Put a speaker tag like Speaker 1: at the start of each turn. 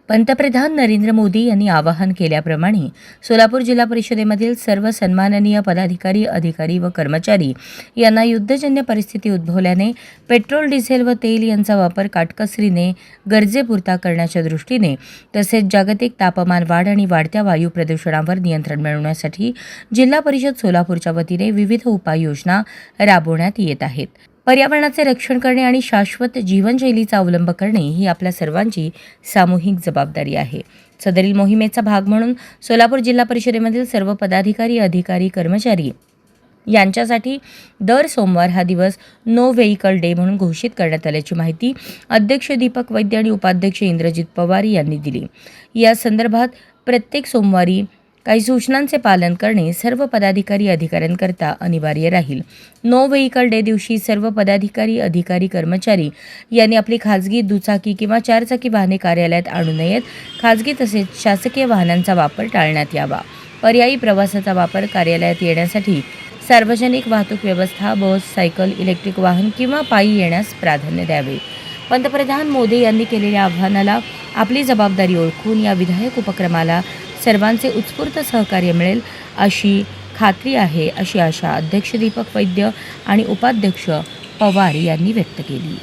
Speaker 1: पंतप्रधान नरेंद्र मोदी यांनी आवाहन केल्याप्रमाणे सोलापूर जिल्हा परिषदेमधील सर्व सन्माननीय पदाधिकारी, अधिकारी व कर्मचारी यांना युद्धजन्य परिस्थिती उद्भवल्याने पेट्रोल, डिझेल व तेल यांचा वापर काटकसरीने गरजेपुरता करण्याच्या दृष्टीने तसेच जागतिक तापमान वाढ आणि वाढत्या वायू प्रदूषणावर नियंत्रण मिळवण्यासाठी जिल्हा परिषद सोलापूरच्या वतीने विविध उपाययोजना राबवण्यात येत आहेत. पर्यावरणाचे रक्षण करणे आणि शाश्वत जीवनशैलीचा अवलंब करणे ही आपल्या सर्वांची सामूहिक जबाबदारी आहे. सदरील मोहिमेचा भाग म्हणून सोलापूर जिल्हा परिषदेमधील सर्व पदाधिकारी, अधिकारी, कर्मचारी यांच्यासाठी दर सोमवार हा दिवस नो व्हेइकल डे म्हणून घोषित करण्यात आल्याची माहिती अध्यक्ष दीपक वैद्य आणि उपाध्यक्ष इंद्रजित पवार यांनी दिली. या संदर्भात प्रत्येक सोमवारी काही सूचनांचे पालन करणे सर्व पदाधिकारी, अधिकाऱ्यांकरता अनिवार्य राहील. नो व्हेइकल डे दिवशी सर्व पदाधिकारी, अधिकारी, कर्मचारी यांनी आपली खाजगी दुचाकी किंवा चारचाकी वाहने कार्यालयात आणू नयेत. खाजगी तसेच शासकीय वाहनांचा वापर टाळण्यात यावा. पर्यायी प्रवासाचा वापर कार्यालयात येण्यासाठी सार्वजनिक वाहतूक व्यवस्था, बस, सायकल, इलेक्ट्रिक वाहन किंवा पायी येण्यास प्राधान्य द्यावे. पंतप्रधान मोदी यांनी केलेल्या आव्हानाला आपली जबाबदारी ओळखून या विधायक उपक्रमाला सर्वांचे उत्स्फूर्त सहकार्य मिळेल अशी खात्री आहे, अशी आशा अध्यक्ष दीपक वैद्य आणि उपाध्यक्ष पवार यांनी व्यक्त केली.